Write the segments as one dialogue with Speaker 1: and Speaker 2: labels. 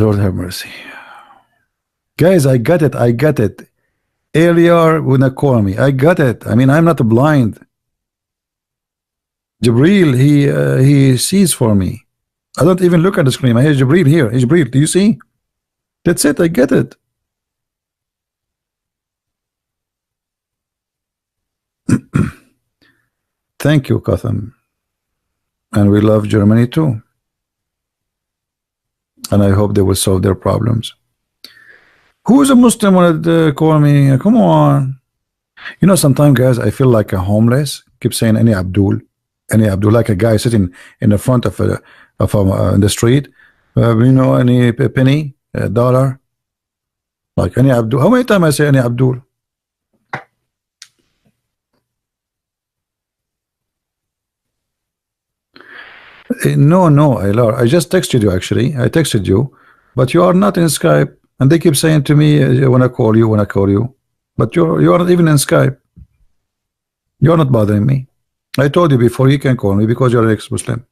Speaker 1: Lord have mercy. Guys, I got it. I got it. Earlier when they call me, I got it. I mean, I'm not blind. Jibril, he sees for me. I don't even look at the screen. I hear Jibril here. Hey, Jibril, do you see? That's it. I get it. Thank you, Katham. And we love Germany too. And I hope they will solve their problems. Who is a Muslim wanted to call me? Come on. You know, sometimes, guys, I feel like a homeless. Keep saying any Abdul, like a guy sitting in the front of in the street. You know, any penny, a dollar, like any Abdul. How many times I say any Abdul? No, I just texted you actually. I texted you, but you are not in Skype, and they keep saying to me, "I want to call you, but you are not even in Skype. You are not bothering me. I told you before you can call me because you're an ex-Muslim.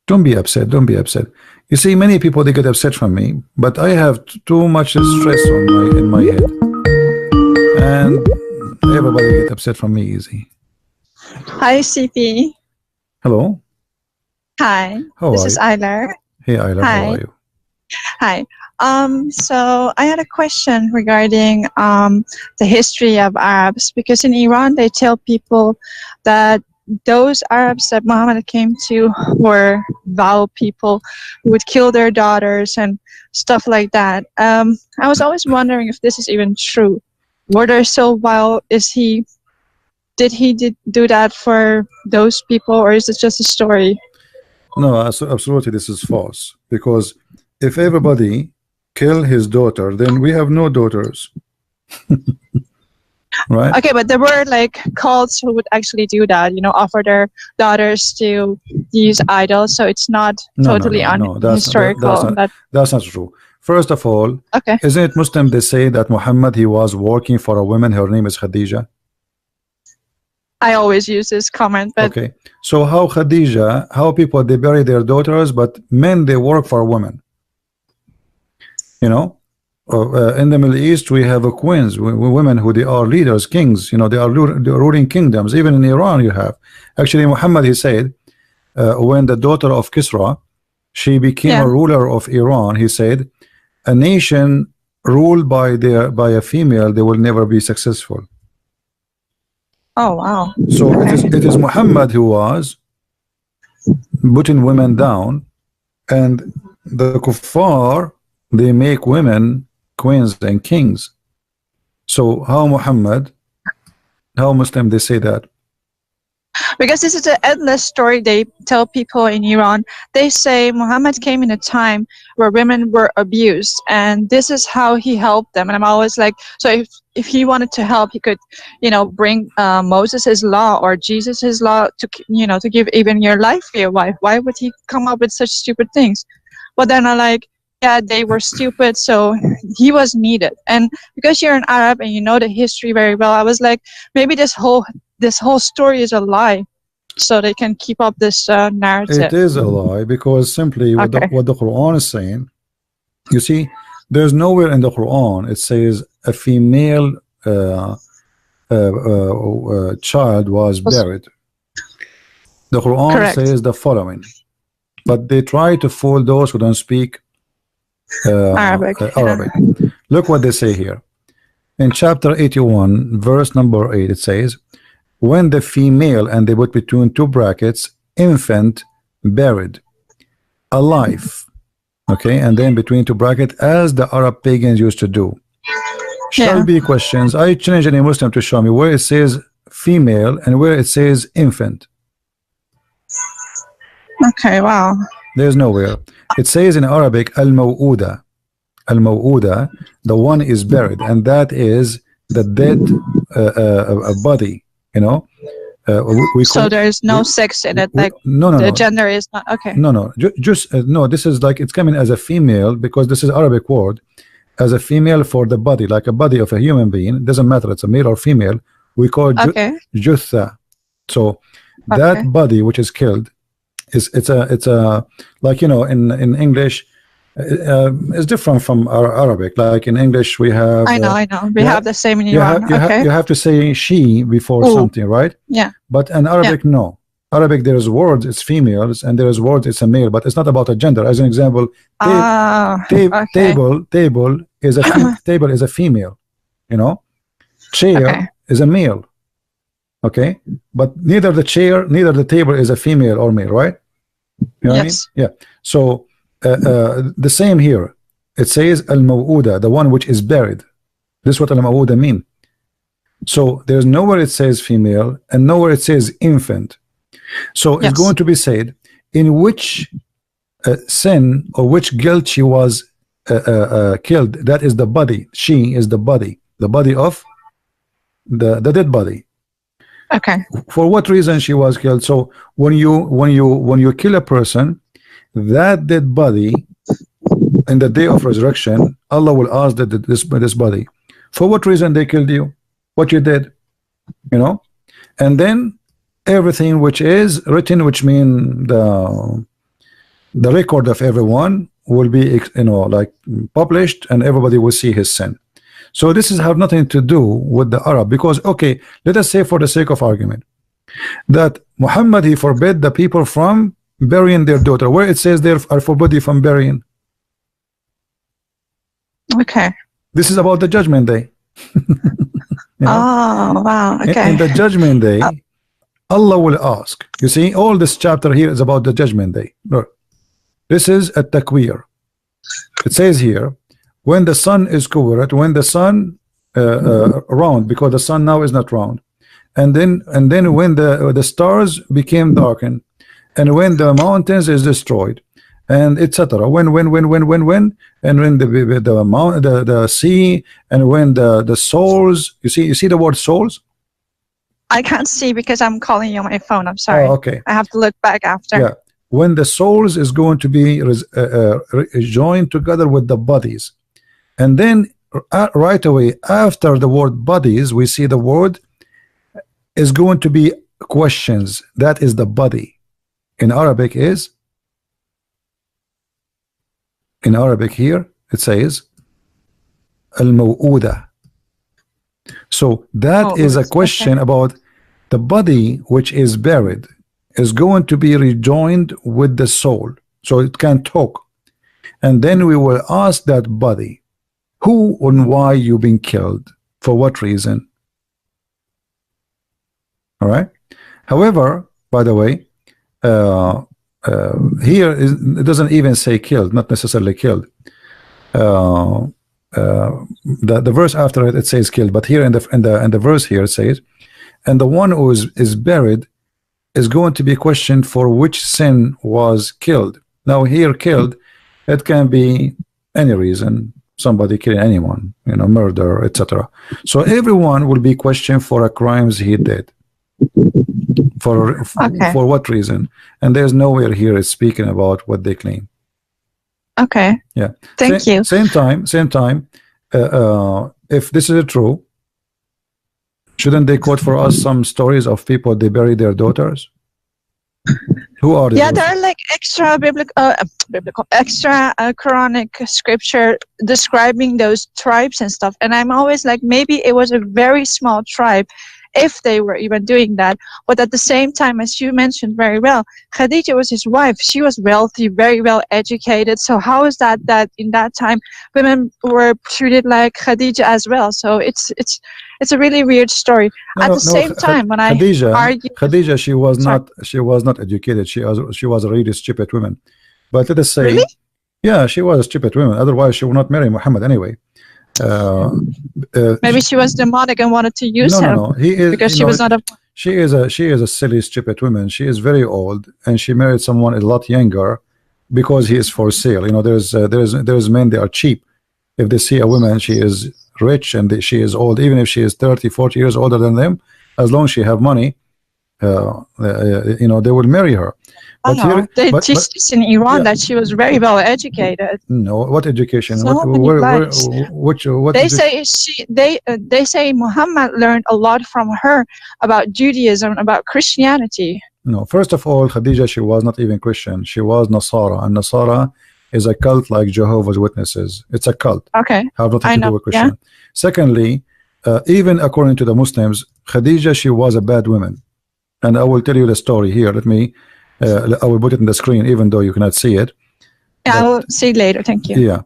Speaker 1: Don't be upset. Don't be upset. You see, many people they get upset from me, but I have too much stress in my head, and everybody get upset from me easy.
Speaker 2: Hi, CP.
Speaker 1: Hello.
Speaker 2: Hi. This is Isla.
Speaker 1: Hey, Isla.
Speaker 2: Hi.
Speaker 1: How are you?
Speaker 2: Hi. So I had a question regarding the history of Arabs, because in Iran they tell people that those Arabs that Muhammad came to were vile people who would kill their daughters and stuff like that. I was always wondering if this is even true. Were they so vile? Did he do that for those people, or is it just a story?
Speaker 1: No, absolutely, this is false. Because if everybody kill his daughter, then we have no daughters. Right?
Speaker 2: Okay, but there were like cults who would actually do that, you know, offer their daughters to these idols. So it's not totally unhistorical.
Speaker 1: That's not true. First of all,
Speaker 2: okay,
Speaker 1: isn't it Muslim they say that Muhammad he was working for a woman, her name is Khadija?
Speaker 2: I always use this comment, but
Speaker 1: okay. So how people they bury their daughters, but men they work for women. You know, in the Middle East we have queens, women who they are leaders, kings. You know, they are ruling kingdoms. Even in Iran, you have actually Muhammad. He said when the daughter of Kisra, she became a ruler of Iran. He said, a nation ruled by a female, they will never be successful.
Speaker 2: Oh wow!
Speaker 1: So it is Muhammad who was putting women down, and the kuffar they make women queens and kings. So how Muslim they say that?
Speaker 2: Because this is an endless story they tell people in Iran. They say Muhammad came in a time where women were abused, and this is how he helped them. And I'm always like, so if he wanted to help, he could, you know, bring Moses his law or Jesus his law to, you know, to give even your life for your wife. Why would he come up with such stupid things? But then I like, yeah, they were stupid, so he was needed. And because you're an Arab and you know the history very well, I was like, maybe this whole story is a lie, so they can keep up this narrative.
Speaker 1: It is a lie, because simply what the Quran is saying, you see, there's nowhere in the Quran it says a female child was buried. The Quran says the following, but they try to fool those who don't speak Arabic. Look what they say here in chapter 81 verse number 8. It says, when the female, and they put between two brackets, infant buried, alive, okay, and then between two brackets, as the Arab pagans used to do, shall be questions. I challenge any Muslim to show me where it says female and where it says infant.
Speaker 2: Okay, wow.
Speaker 1: There's nowhere. It says in Arabic al-maw'uda. Al-maw'uda, the one is buried, and that is the dead body, you know.
Speaker 2: So there's no sex in it, like the gender is not okay.
Speaker 1: No, just no, this is like it's coming as a female, because this is Arabic word, as a female for the body, like a body of a human being. It doesn't matter it's a male or female, We call it jutha. So that body which is killed it's a like, you know, in English it's different from Arabic. Like in English we have
Speaker 2: I know we have the same in Iran.
Speaker 1: You have to say she before something, right?
Speaker 2: Yeah.
Speaker 1: But in Arabic, no. Arabic, there's words it's females, and there's words it's a male, but it's not about a gender. As an example, table is a table is a female, you know. Chair is a male. Okay, but neither the chair, neither the table is a female or male, right? You know what I mean? Yeah. So the same here. It says al-maw'uda, the one which is buried. This is what al-maw'uda mean. So there's nowhere it says female and nowhere it says infant. So it's going to be said in which sin or which guilt she was killed. That is the body. She is the body of the dead body.
Speaker 2: Okay.
Speaker 1: For what reason she was killed? So when you kill a person, that dead body in the day of resurrection, Allah will ask that this body, for what reason they killed you, what you did, you know, and then everything which is written, which mean the record of everyone will be, you know, like published, and everybody will see his sin. So this is have nothing to do with the Arab, because okay, let us say for the sake of argument that Muhammad, he forbid the people from burying their daughter, where it says they are forbidden from burying.
Speaker 2: Okay.
Speaker 1: This is about the judgment day. You know?
Speaker 2: Oh wow. Okay.
Speaker 1: In the judgment day, Allah will ask. You see, all this chapter here is about the judgment day. Look, this is a takwir. It says here, when the sun is covered, when the sun round, because the sun now is not round, and then when the stars became darkened, and when the mountains is destroyed, and etc. When, and when the sea, and when the souls, you see the word souls.
Speaker 2: I can't see because I'm calling you on my phone. I'm sorry.
Speaker 1: Oh, okay.
Speaker 2: I have to look back after.
Speaker 1: Yeah. When the souls is going to be joined together with the bodies, and then right away after the word bodies, we see the word is going to be questions. That is the body. In Arabic here it says al-maw'uda. So that is a question about the body which is buried is going to be rejoined with the soul, so it can talk, and then we will ask that body, who and why you've been killed, for what reason. All right. However, by the way, here it doesn't even say killed, not necessarily killed. The verse after it says killed, but here in the verse here it says, and the one who is buried is going to be questioned for which sin was killed. Now here killed, it can be any reason, somebody killing anyone, you know, murder, etc. So everyone will be questioned for a crimes he did. For what reason? And there's nowhere here it's speaking about what they claim.
Speaker 2: Okay.
Speaker 1: Yeah.
Speaker 2: Thank you.
Speaker 1: Same time. If this is true, shouldn't they quote for us some stories of people they bury their daughters? Who are they?
Speaker 2: Yeah, there are like extra extra Quranic scripture describing those tribes and stuff. And I'm always like, maybe it was a very small tribe, if they were even doing that. But at the same time, as you mentioned very well, Khadija was his wife. She was wealthy, very well educated. So how is that in that time women were treated like Khadija as well? So it's a really weird story. At the same time, when
Speaker 1: Khadija, she was not educated. She was a really stupid woman. But let us say,
Speaker 2: really?
Speaker 1: Yeah, she was a stupid woman. Otherwise, she would not marry Muhammad anyway.
Speaker 2: Maybe she was demonic and wanted to use him.
Speaker 1: No. He is,
Speaker 2: because she was not a.
Speaker 1: She is a silly, stupid woman. She is very old, and she married someone a lot younger because he is for sale. You know, there's men, they are cheap. If they see a woman, she is rich and she is old, even if she is 30, 40 years older than them, as long as she have money, they will marry her. But here,
Speaker 2: they teach this in Iran, that she was very well educated.
Speaker 1: No, what education?
Speaker 2: So
Speaker 1: What
Speaker 2: they say Muhammad learned a lot from her about Judaism, about Christianity.
Speaker 1: No, first of all, Khadija, she was not even Christian. She was Nasara, and Nasara is a cult like Jehovah's Witnesses. It's a cult.
Speaker 2: Okay,
Speaker 1: have nothing to do with Christian. Yeah. Secondly, even according to the Muslims, Khadija, she was a bad woman, and I will tell you the story here. Let me. I will put it in the screen, even though you cannot see it.
Speaker 2: Yeah, I will see it later. Thank you.
Speaker 1: Yeah.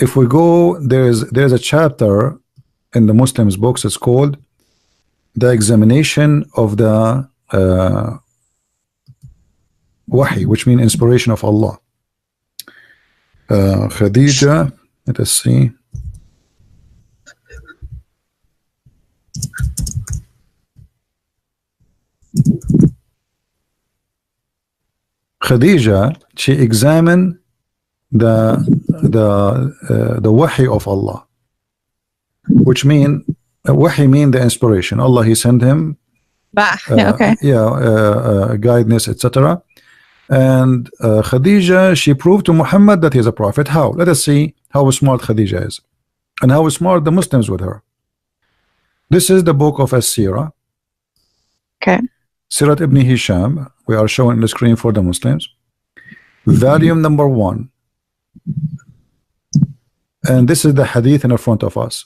Speaker 1: If we go, there's a chapter in the Muslims' books. It's called "The Examination of the Wahi," which means inspiration of Allah. Khadija. Let us see. Khadija, she examined the wahi of Allah, which mean wahi mean the inspiration. Allah, he sent him guidance, etc. And Khadija, she proved to Muhammad that he is a prophet. How? Let us see how smart Khadija is and how smart the Muslims with her. This is the book of As-Sirah.
Speaker 2: Okay.
Speaker 1: Sirat ibn Hisham, we are showing the screen for the Muslims, volume number 1, and this is the hadith in front of us.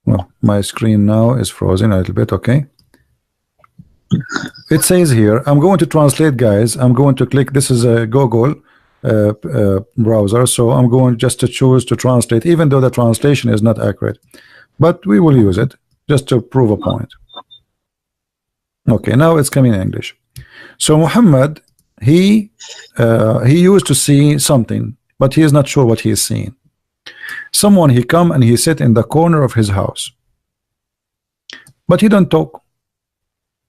Speaker 1: Well, my screen now is frozen a little bit. Okay, it says here, I'm going to translate, guys. I'm going to click, this is a Google browser, so I'm going just to choose to translate, even though the translation is not accurate, but we will use it just to prove a point. Okay, now it's coming in English. So Muhammad, he used to see something, but he is not sure what he is seeing. Someone, he come and he sit in the corner of his house, but he don't talk.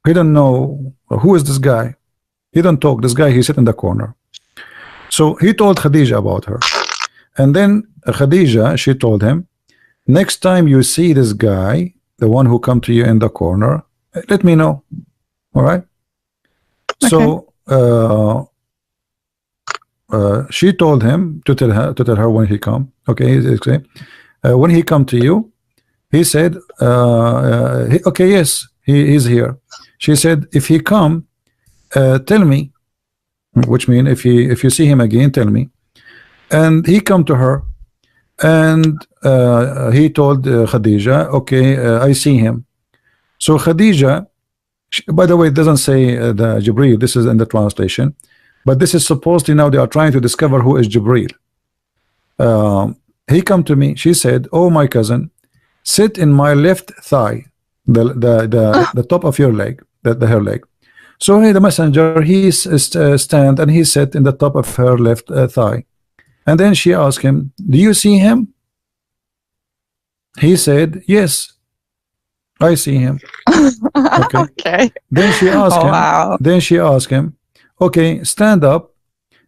Speaker 1: He don't know who is this guy. He don't talk. This guy, he sit in the corner. So he told Khadija about her, and then Khadija, she told him, next time you see this guy, the one who come to you in the corner, let me know. All right. Okay. So she told him to tell her when he come. Okay, when he come to you, he said, okay, yes, he is here. She said, if he come, tell me, which means if you see him again, tell me. And he come to her, and he told Khadija, okay, I see him. So Khadija, by the way, it doesn't say the Jibreel, this is in the translation, but this is supposedly, now they are trying to discover who is Jibreel. He come to me, she said, oh my cousin, sit in my left thigh, the top of your leg, her leg. So hey, the messenger, he stand and he sat in the top of her left thigh. And then she asked him, do you see him? He said, yes, I see him. Okay.
Speaker 2: Okay.
Speaker 1: Then she asked him. Wow. Then she asked him, okay, stand up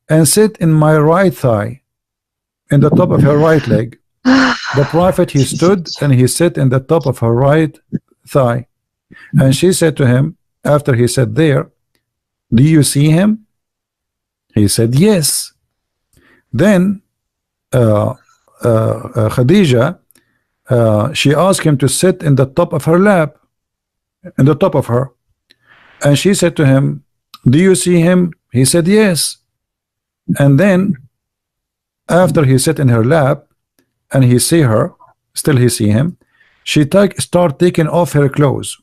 Speaker 1: and sit in my right thigh, in the top of her right leg. The prophet, he stood and he sat in the top of her right thigh. And she said to him, after he said there, do you see him? He said, yes. Then Khadija, she asked him to sit in the top of her lap, in the top of her, and she said to him, do you see him? He said, yes. And then after he sat in her lap and he see her, still he see him, she start taking off her clothes,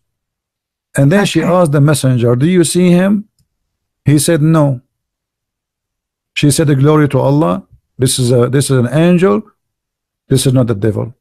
Speaker 1: and then she asked the messenger, do you see him? He said, no. She said, glory to Allah, this is an angel, this is not the devil.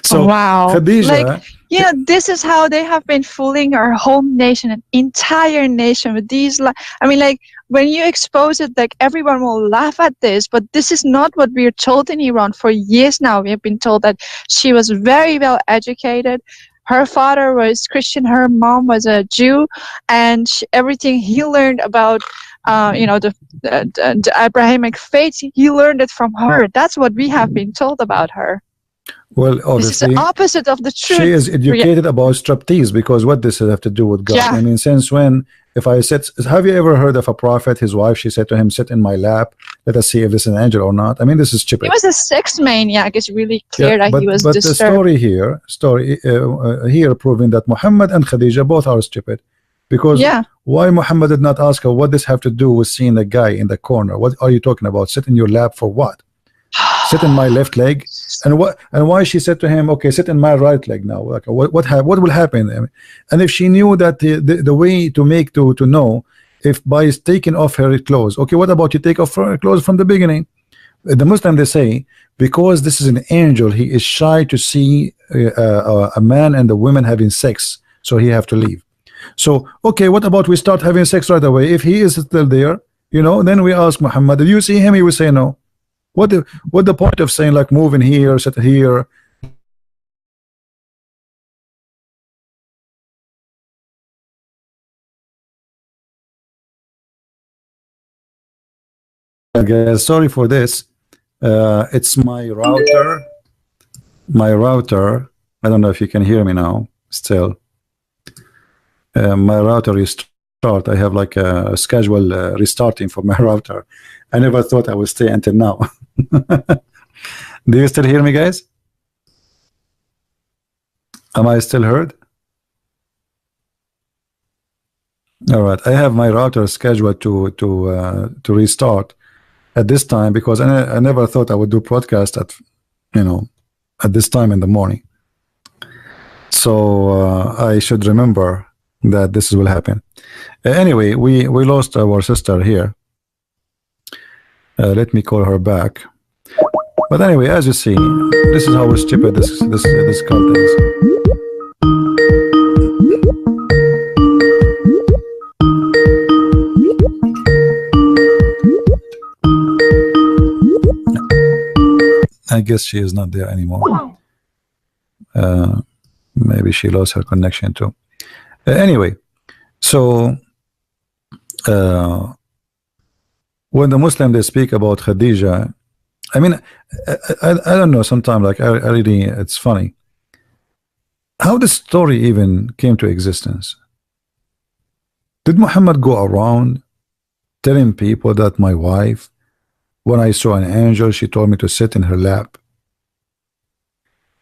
Speaker 1: So
Speaker 2: wow,
Speaker 1: Khadija,
Speaker 2: like, yeah, this is how they have been fooling our whole nation, an entire nation, with these. I mean, like, when you expose it, like, everyone will laugh at this, but this is not what we are told in Iran. For years now, we have been told that she was very well educated. Her father was Christian, her mom was a Jew, and everything he learned about the Abrahamic faith. He learned it from her. That's what we have been told about her.
Speaker 1: Well, obviously,
Speaker 2: this is the opposite of the truth.
Speaker 1: She is educated about striptease, because what does it have to do with God?
Speaker 2: Yeah.
Speaker 1: I mean, since when? If I said, have you ever heard of a prophet? His wife, she said to him, "Sit in my lap. Let us see if this is an angel or not." I mean, this is stupid.
Speaker 2: He was a sex maniac. It's really clear that he was
Speaker 1: but
Speaker 2: disturbed.
Speaker 1: The story here proving that Muhammad and Khadija both are stupid, because why Muhammad did not ask her, what does have to do with seeing a guy in the corner? What are you talking about? Sit in your lap for what? Sit in my left leg. And why she said to him, okay, sit in my right leg now? Like, what will happen? And if she knew that the way to know if by taking off her clothes, okay, what about you take off her clothes from the beginning? The Muslim, they say, because this is an angel, he is shy to see a man and a woman having sex, so he have to leave. So okay, what about we start having sex right away? If he is still there, then we ask Muhammad, did you see him? He will say no. What the point of saying like move in here, sit here? Guys, sorry for this. It's my router. I don't know if you can hear me now. Still, my router is start. I have like a schedule restarting for my router. I never thought I would stay until now. Do you still hear me, guys? Am I still heard? All right, I have my router scheduled to restart at this time, because I never thought I would do podcast at this time in the morning. So I should remember that this will happen. Anyway, we lost our sister here. Let me call her back. But anyway, as you see, this is how stupid this cult is. I guess she is not there anymore. Maybe she lost her connection too. Anyway, so when the Muslim they speak about Khadija, I mean, I don't know. Sometimes, like, I really, it's funny how this story even came to existence. Did Muhammad go around telling people that my wife, when I saw an angel, she told me to sit in her lap?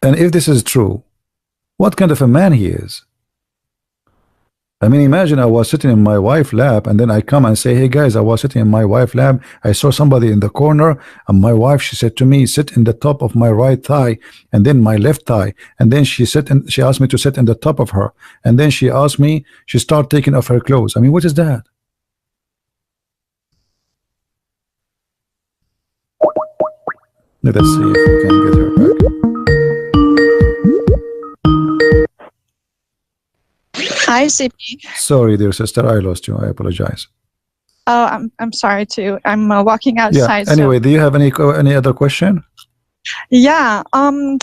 Speaker 1: And if this is true, what kind of a man he is? I mean, imagine I was sitting in my wife's lap, and then I come and say, hey guys, I was sitting in my wife's lap, I saw somebody in the corner, and my wife, she said to me, sit in the top of my right thigh, and then my left thigh, and then she asked me to sit in the top of her, and then she asked me, she started taking off her clothes. I mean, what is that? Let us see if we can get her back.
Speaker 2: Hi, CP.
Speaker 1: Sorry, dear sister, I lost you. I apologize.
Speaker 2: Oh, I'm sorry too. I'm walking outside.
Speaker 1: Yeah. Anyway, do you have any other question?
Speaker 2: Yeah. There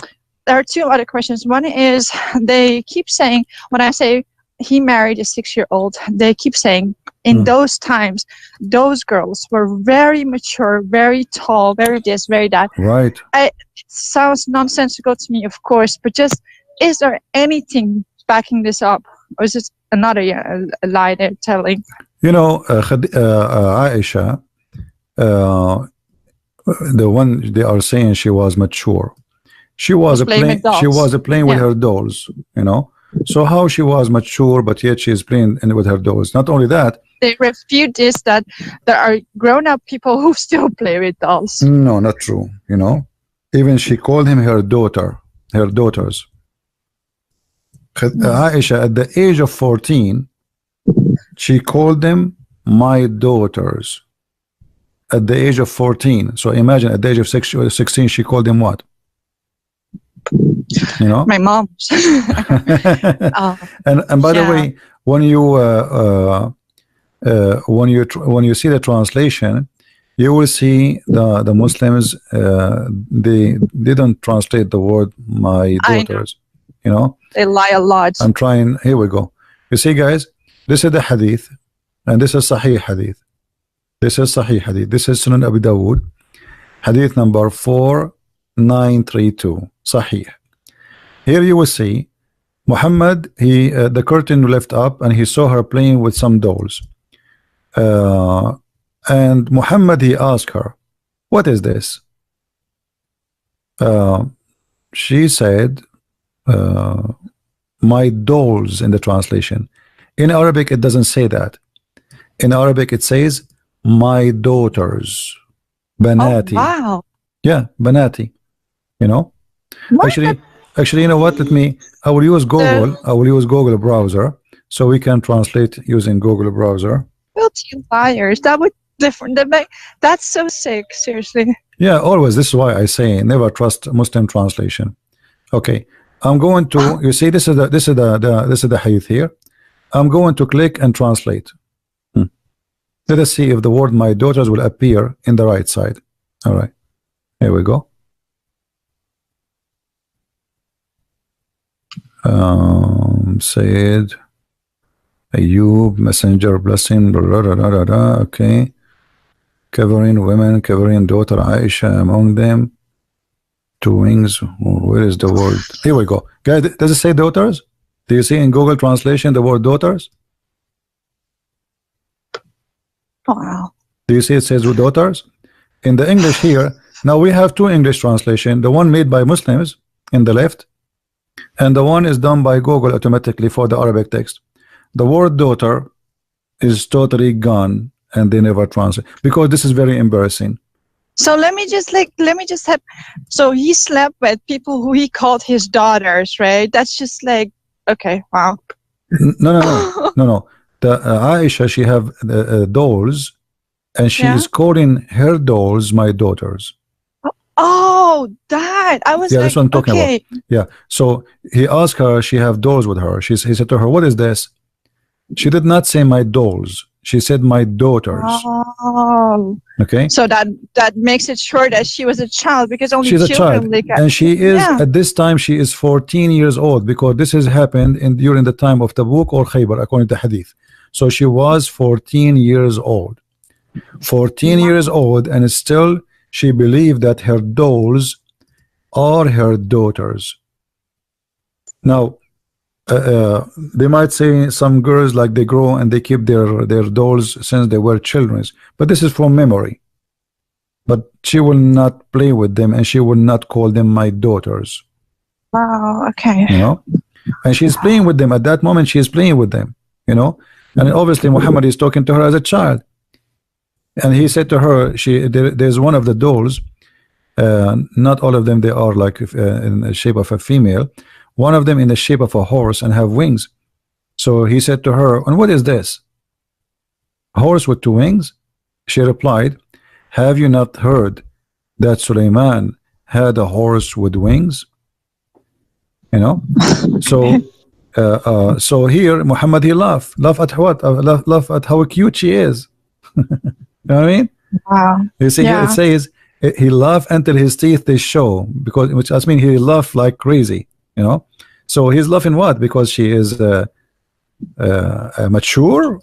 Speaker 2: are two other questions. One is they keep saying, when I say he married a 6-year-old, they keep saying in those times, those girls were very mature, very tall, very this, very that.
Speaker 1: Right.
Speaker 2: It sounds nonsensical to me, of course, but just, is there anything backing this up? Or is it another a lie they're telling?
Speaker 1: Aisha, the one they are saying she was mature. She was playing with her dolls, So how she was mature, but yet she is playing with her dolls. Not only that,
Speaker 2: they refute this, that there are grown-up people who still play with dolls.
Speaker 1: No, not true. Even she called him her daughters. Aisha, at the age of 14, she called them my daughters. At the age of 14. So imagine at the age of 16, she called them what?
Speaker 2: My mom.
Speaker 1: And by the way, when you see the translation, you will see the Muslims they didn't translate the word my daughters.
Speaker 2: They lie a lot.
Speaker 1: I'm trying. Here we go. You see, guys, this is the hadith, and this is Sahih hadith. This is Sahih Hadith. This is Sunan Abu Dawood, Hadith number 4932. Sahih. Here you will see Muhammad, the curtain left up and he saw her playing with some dolls. And Muhammad, he asked her, what is this? She said, my dolls, in the translation. In Arabic, it doesn't say that. In Arabic, it says, my daughters. Banati.
Speaker 2: Oh, wow.
Speaker 1: Yeah, Banati. You know?
Speaker 2: What?
Speaker 1: Actually, you know what? I will use Google. I will use Google browser so we can translate using Google browser.
Speaker 2: Guilty liars. That would different. That's so sick. Seriously.
Speaker 1: Yeah, always. This is why I say never trust Muslim translation. Okay, I'm going to. You see, this is the hadith here. I'm going to click and translate. Let us see if the word "my daughters" will appear in the right side. All right, here we go. Said Ayub, messenger, blessing, blah, blah, blah, blah, blah. Okay, covering women, covering daughter Aisha among them. Two wings. Where is the word? Here we go, guys. Does it say daughters? Do you see in Google translation the word daughters?
Speaker 2: Wow.
Speaker 1: Do you see it says daughters? In the English here, now we have two English translation. The one made by Muslims in the left, and the one is done by Google automatically for the Arabic text. The word daughter is totally gone, and they never translate because this is very embarrassing.
Speaker 2: So let me just have. So he slept with people who he called his daughters, right? That's just like, okay, wow. No. The Aisha, she have dolls, and she is calling her dolls my daughters. Oh, that I was.
Speaker 1: Yeah,
Speaker 2: like,
Speaker 1: that's what I'm talking
Speaker 2: okay.
Speaker 1: about. Yeah. So he asked her. She have dolls with her. He said to her, "What is this?" She did not say my dolls. She said my daughters.
Speaker 2: Oh.
Speaker 1: Okay.
Speaker 2: So that makes it sure that she was a child because only
Speaker 1: she's
Speaker 2: children.
Speaker 1: a child, and she is at this time she is 14 years old because this has happened during the time of Tabuk or Khaybar according to Hadith. So she was 14 years old. 14 years old, and still she believed that her dolls are her daughters. Now, they might say some girls like they grow and they keep their dolls since they were children, but this is from memory. But she will not play with them, and she will not call them my daughters.
Speaker 2: Wow. Okay.
Speaker 1: You know, and she's playing with them at that moment. She is playing with them. You know, and obviously Muhammad is talking to her as a child. And he said to her, there's one of the dolls, not all of them, they are like in the shape of a female, one of them in the shape of a horse and have wings. So he said to her, and what is this? A horse with two wings? She replied, have you not heard that Suleiman had a horse with wings? You know? So so here Muhammad, he laugh at what? Laugh at how cute she is. You know what I mean?
Speaker 2: Wow.
Speaker 1: You see, here it says he laughed until his teeth they show, because which I mean he laughed like crazy. You know, so he's laughing what? Because she is mature.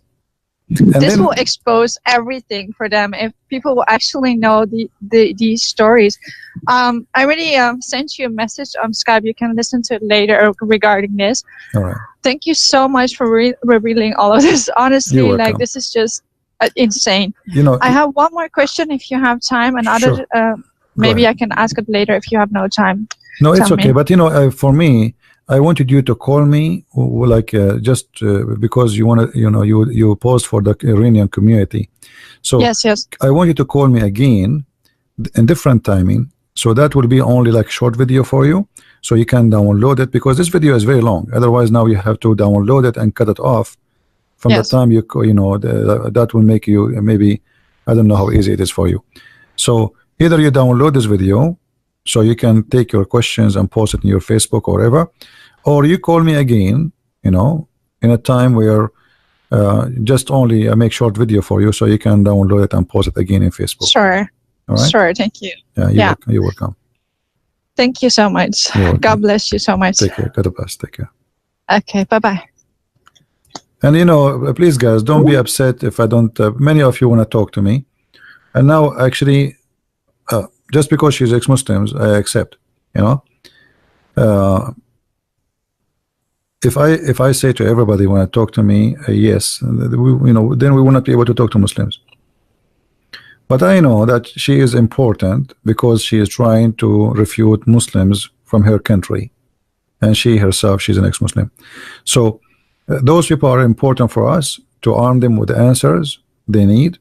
Speaker 1: And
Speaker 2: this will expose everything for them if people will actually know these stories. I already sent you a message on Skype. You can listen to it later regarding this.
Speaker 1: All right.
Speaker 2: Thank you so much for revealing all of this. Honestly, like this is just insane. You know, I have one more question if you have time, and other maybe I can ask it later if you have no time.
Speaker 1: No, it's okay. But you know, for me, I wanted you to call me, like just because you want to, you know, you post for the Iranian community. So
Speaker 2: yes,
Speaker 1: I want you to call me again in different timing. So that will be only like short video for you, so you can download it, because this video is very long. Otherwise, now you have to download it and cut it off. From the time you know, that will make you maybe, I don't know how easy it is for you. So either you download this video so you can take your questions and post it in your Facebook or whatever, or you call me again, you know, in a time where just only make short video for you so you can download it and post it again in Facebook.
Speaker 2: Sure.
Speaker 1: All right?
Speaker 2: Sure. Thank you.
Speaker 1: Yeah, you're welcome.
Speaker 2: Thank you so much. God bless you so much.
Speaker 1: Take care. God bless. Take care.
Speaker 2: Okay. Bye-bye.
Speaker 1: And you know, please guys, don't be upset if I don't, many of you want to talk to me. And now actually, just because she's ex-Muslims, I accept. You know, if I say to everybody when I talk to me, yes, you know, then we will not be able to talk to Muslims. But I know that she is important because she is trying to refute Muslims from her country, and she herself, she's an ex-Muslim. So those people are important for us to arm them with the answers they need,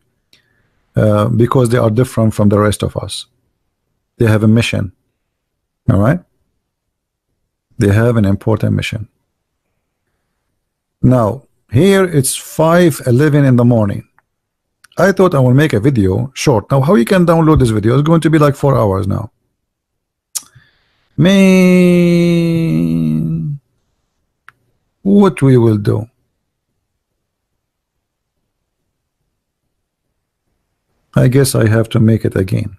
Speaker 1: because they are different from the rest of us. They have a mission. All right, they have an important mission. Now here it's 5:11 in the morning. I thought I will make a video short. Now how you can download this video? It's going to be like 4 hours now. Man, what we will do? I guess I have to make it again.